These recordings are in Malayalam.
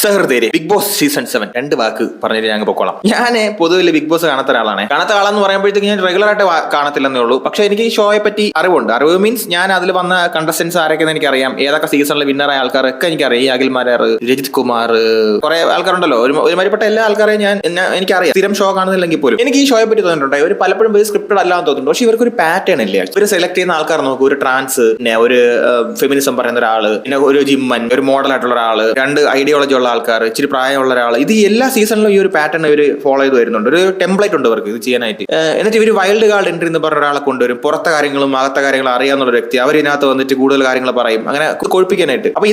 സഹൃദയരെ, ബിഗ് ബോസ് സീസൺ 7 രണ്ട് വാക്ക് പറഞ്ഞിട്ട് ഞങ്ങൾ പൊക്കോളാം. ഞാൻ പൊതുവിൽ ബിഗ് ബോസ് കാണാത്ത ഒരാളാണ്. കാണാത്ത ആളെന്ന് പറയുമ്പോഴത്തേക്ക് ഞാൻ റെഗുലർ ആയിട്ട് കാണത്തില്ലെന്നേ ഉള്ളൂ. പക്ഷെ എനിക്ക് ഈ ഷോയെ പറ്റി അറിവുണ്ട്. അറിവ് മീൻസ് ഞാൻ അതിൽ വന്ന കണ്ടസ്റ്റൻസ് ആരൊക്കെ എനിക്കറിയാം, ഏതൊക്കെ സീസണിൽ വിന്നറായ ആൾക്കാരൊക്കെ എനിക്കറിയാം. ഈ അഖിൽമാരാർ, രജിത് കുമാർ, കുറെ ആൾക്കാരുണ്ടല്ലോ. ഒരുമാതിരിപ്പെട്ട എല്ലാ ആൾക്കാരെയും എനിക്കറിയാം. സ്ഥിരം ഷോ കാണുന്നില്ലെങ്കിൽ പോലും എനിക്ക് ഈ ഷോയെ പറ്റി തോന്നിയിട്ടുണ്ട്. ഒരു പലപ്പോഴും സ്ക്രിപ്റ്റഡ് അല്ലാന്ന് തോന്നുന്നുണ്ട്. പക്ഷെ ഇവർക്ക് ഒരു പാറ്റേൺ ഇല്ല. ഇവർ സെലക്ട് ചെയ്യുന്ന ആൾക്കാർ നോക്കും. ഒരു ട്രാൻസ്, പിന്നെ ഒരു ഫെമിനിസം പറയുന്ന ഒരാള്, പിന്നെ ഒരു ജിമ്മൻ, ഒരു മോഡൽ ആയിട്ടുള്ള ഒരാള്, രണ്ട് ഐഡിയോളജി ഉള്ള ആൾക്കാർ, ഇച്ചിരി പ്രായമുള്ള ഒരാൾ. ഇത് എല്ലാ സീസണിലും ഈ ഒരു പാറ്റേൺ ഇവർ ഫോളോ ചെയ്ത് വരുന്നുണ്ട്. ഒരു ടെംപ്ലേറ്റ് ഉണ്ട് അവർക്ക് ഇത് ചെയ്യാനായിട്ട്. എന്നിട്ട് ഇവർ വൈൽഡ് കാർഡ് എൻട്രി എന്ന് പറഞ്ഞ ഒരാളെ കൊണ്ടുവരും. പുറത്തെ കാര്യങ്ങളും അകത്തെ കാര്യങ്ങളും അറിയാവുന്ന വ്യക്തി. അവരിനകത്ത് വന്നിട്ട് കൂടുതൽ കാര്യങ്ങൾ പറയും, അങ്ങനെ കൊഴിപ്പിക്കാനായിട്ട്. അപ്പൊ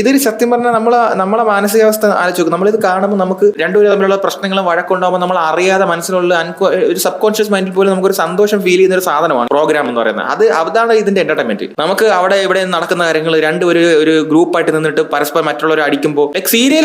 ഇതൊരു സത്യം പറഞ്ഞാൽ നമ്മളെ മാനസികാവസ്ഥ ആലോചിച്ച് നോക്കും. നമ്മളിത് കാണുമ്പോൾ നമുക്ക് രണ്ടുപേരും തമ്മിലുള്ള പ്രശ്നങ്ങളും വഴക്കുണ്ടാകുമ്പോൾ നമ്മൾ അറിയാതെ മനസ്സിലുള്ള ഒരു സബ് കോൺഷ്യസ് മൈൻഡിൽ പോലും നമുക്കൊരു സന്തോഷം ഫീൽ ചെയ്യുന്ന ഒരു സാധനമാണ് പ്രോഗ്രാം എന്ന് പറയുന്നത്. അതാണ് ഇതിന്റെ എന്റർടൈൻമെന്റ്. നമുക്ക് അവിടെ ഇവിടെ നടക്കുന്ന കാര്യങ്ങൾ രണ്ടുപേരും ഒരു ഗ്രൂപ്പായിട്ട് നിന്നിട്ട് പരസ്പരം മറ്റുള്ളവർ അടിക്കുമ്പോൾ സീരിയലിൽ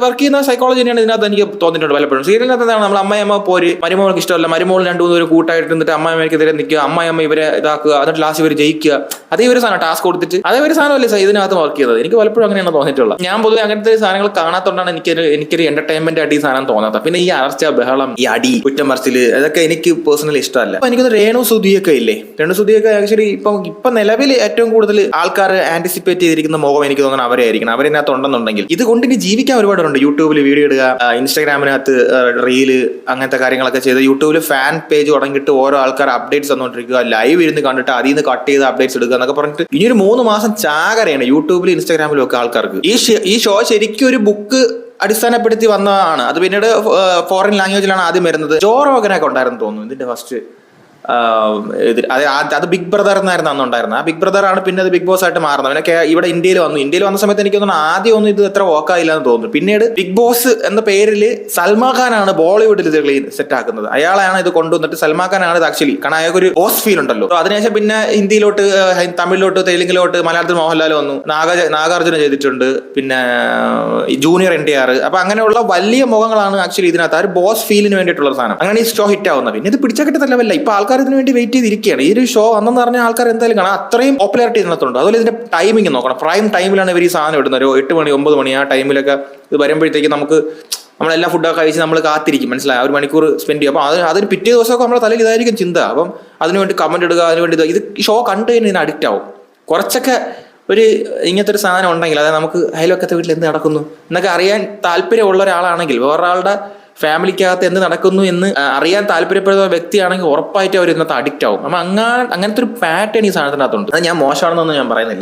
വർക്ക് ചെയ്യുന്ന സൈക്കോളജി തന്നെയാണ് ഇതിനകത്ത് എനിക്ക് തോന്നിയിട്ടുണ്ട് പലപ്പോഴും. സീരിയലിനകത്ത് എന്താണ്, നമ്മൾ അമ്മയമ്മ പോര്, മരുമോൾക്ക് ഇഷ്ടമല്ല, മരുമോൾ രണ്ടു മൂന്ന് കൂട്ടായിട്ട് നിന്നിട്ട് അമ്മയമ്മക്കെതിരെ നിൽക്കുക, അമ്മയമ്മ ഇവരെ ഇതാക്കുക, എന്നിട്ട് ലാസ്റ്റ് ഇവർ ജയിക്കുക. അതേ ഒരു സാധനം ടാസ്ക് കൊടുത്തിട്ട് അതേ ഒരു സാധനമല്ലേ ഇതിനകത്ത് വർക്ക് ചെയ്തത്. എനിക്ക് പലപ്പോഴും അങ്ങനെയാണ് തോന്നിയിട്ടുള്ളത്. ഞാൻ പൊതുവെ അങ്ങനത്തെ സാധനങ്ങൾ കാണാത്തോണ്ടാണ് എനിക്കൊരു എന്റർടൈൻമെന്റ് ആയിട്ട് ഈ സാധനം തോന്നാത്തത്. പിന്നെ ഈ അറച്ച ബഹളം, ഈ അടി, കുറ്റം പറച്ചില്, അതൊക്കെ എനിക്ക് പേഴ്സണലി ഇഷ്ടമല്ല. അപ്പൊ എനിക്കൊന്ന് രേണു സുധിയൊക്കെ ഇല്ലേ, രേണു സുധിയൊക്കെ ആക്ച്വലി ഇപ്പൊ നിലവിൽ ഏറ്റവും കൂടുതൽ ആൾക്കാർ ആന്റിസിപ്പേറ്റ് ചെയ്തിരിക്കുന്ന മുഖം എനിക്ക് തോന്നുന്നു അവരായിരിക്കണം. അവരിനകത്ത് ഉണ്ടെന്നുണ്ടെങ്കിൽ ഇത് കൊണ്ട് ഇനി ജീവിക്കാൻ ഒരുപാടുണ്ട്. യൂട്യൂബിൽ വീഡിയോ ഇടുക, ഇൻസ്റ്റാഗ്രാമിനകത്ത് റീല്, അങ്ങനത്തെ കാര്യങ്ങളൊക്കെ ചെയ്ത് യൂട്യൂബിൽ ഫാൻ പേജ് തുടങ്ങിയിട്ട് ഓരോ ആൾക്കാർ അപ്ഡേറ്റ്സ് തന്നോണ്ടിരിക്കുക, ലൈവ് ഇരുന്ന് കണ്ടിട്ട് അതിൽ നിന്ന് കട്ട് ചെയ്ത് അപ്ഡേറ്റ്സ് എടുക്കുക എന്നൊക്കെ പറഞ്ഞിട്ട് ഇനിയൊരു 3 മാസം ചാകരയാണ് യൂട്യൂബിലും ഇൻസ്റ്റാഗ്രാമിലും ഒക്കെ ആൾക്കാർക്ക്. ഈ ഷോ ശരിക്കും ഒരു ബുക്ക് അടിസ്ഥാനപ്പെടുത്തി വന്നതാണ്. അത് പിന്നീട് ഫോറിൻ ലാംഗ്വേജിലാണ് ആദ്യം വരുന്നത്. ജോ റോഗനൊക്കെ ഉണ്ടായിരുന്നു തോന്നുന്നു ഇതിന്റെ ഫസ്റ്റ്. അത് ബിഗ് ബ്രദർ എന്നായിരുന്നു അന്നുണ്ടായിരുന്നത്. ആ ബിഗ് ബ്രദർ ആണ് പിന്നെ അത് ബിഗ് ബോസ് ആയിട്ട് മാറുന്നത്. അവനൊക്കെ ഇവിടെ ഇന്ത്യയിൽ വന്ന സമയത്ത് എനിക്ക് തോന്നുന്നു ആദ്യം ഒന്നും ഇത് എത്ര വോക്കായില്ല എന്ന് തോന്നുന്നു. പിന്നീട് ബിഗ് ബോസ് എന്ന പേരിൽ സൽമാൻ ഖാനാണ് ബോളിവുഡിൽ ഇത് സെറ്റ് ആക്കുന്നത്. അയാളാണ് ഇത് കൊണ്ടുവന്നിട്ട്, സൽമാൻ ഖാനാണ് ഇത് ആക്ച്വലി. കാരണം അയാൾക്ക് ഒരു ബോസ് ഫീൽ ഉണ്ടല്ലോ. അതിനുശേഷം പിന്നെ ഹിന്ദിയിലോട്ട്, തമിഴിലോട്ട്, തെലുങ്കിലോട്ട്, മലയാളത്തിൽ മോഹൻലാൽ വന്നു, നാഗാർജുന ചെയ്തിട്ടുണ്ട്, പിന്നെ ജൂനിയർ NTR. അപ്പൊ അങ്ങനെയുള്ള വലിയ മുഖങ്ങളാണ് ആക്ച്വലി ഇതിനകത്ത്. ആ ഒരു ബോസ് ഫീലിന് വേണ്ടിയിട്ടുള്ള സാധനം. അങ്ങനെ ഈ ഷോ ഹിറ്റ് ആവുന്നത്. പിന്നെ ഇത് പിടിച്ചക്കിട്ട് തല്ലവല്ല. ഇപ്പൊ ആൾക്കാർ ഇതിന് വേണ്ടി വെയിറ്റ് ചെയ്തിരിക്കുകയാണ്. ഈ ഒരു ഷോ അന്നെന്ന് പറഞ്ഞാൽ ആൾക്കാർ എന്തായാലും കാണാം. അത്രയും പോപ്പുലാരിറ്റി ഇതിനകത്തുണ്ട്. അതുപോലെ ഇതിന്റെ ടൈമിംഗ് നോക്കണം. പ്രൈം ടൈമിലാണ് ഇവർ ഈ സാധനം ഇടുന്നത്. ഒരു 8 മണി 9 മണി ആ ടൈമിലൊക്കെ ഇത് വരുമ്പോഴത്തേക്ക് നമ്മളെല്ലാം ഫുഡൊക്കെ കഴിച്ച് നമ്മൾ കാത്തിരിക്കും. മനസ്സിലായി, 1 മണിക്കൂർ സ്പെൻഡ് ചെയ്യും. അപ്പോൾ അതിന് പിറ്റേ ദിവസമൊക്കെ നമ്മളെ തലയിൽ ഇതായിരിക്കും ചിന്ത. അപ്പം അതിനുവേണ്ടി കമന്റ് ഇടുക, അതിനുവേണ്ടി ഇത് ഷോ കണ്ടു കഴിഞ്ഞാൽ ഇതിന് അഡിക്റ്റ് ആവും. കുറച്ചൊക്കെ ഒരു ഇങ്ങനത്തെ ഒരു സാധനം ഉണ്ടെങ്കിൽ, അതായത് നമുക്ക് അയൽവക്കത്തെ വീട്ടിൽ എന്ത് നടക്കുന്നു എന്നൊക്കെ അറിയാൻ താല്പര്യമുള്ള ഒരാളാണെങ്കിൽ, വേറൊരാളുടെ ഫാമിലിക്കകത്ത് എന്ത് നടക്കുന്നു എന്ന് അറിയാൻ താല്പര്യപ്പെടുന്ന വ്യക്തിയാണെങ്കിൽ ഉറപ്പായിട്ട് അവർ ഇന്നത്തെ അഡിക്റ്റ് ആവും. അപ്പം അങ്ങനത്തെ ഒരു പാറ്റേൺ ഈ സാധനത്തിനകത്തുണ്ട്. അത് ഞാൻ മോശമാണെന്നൊന്നും ഞാൻ പറയുന്നില്ല.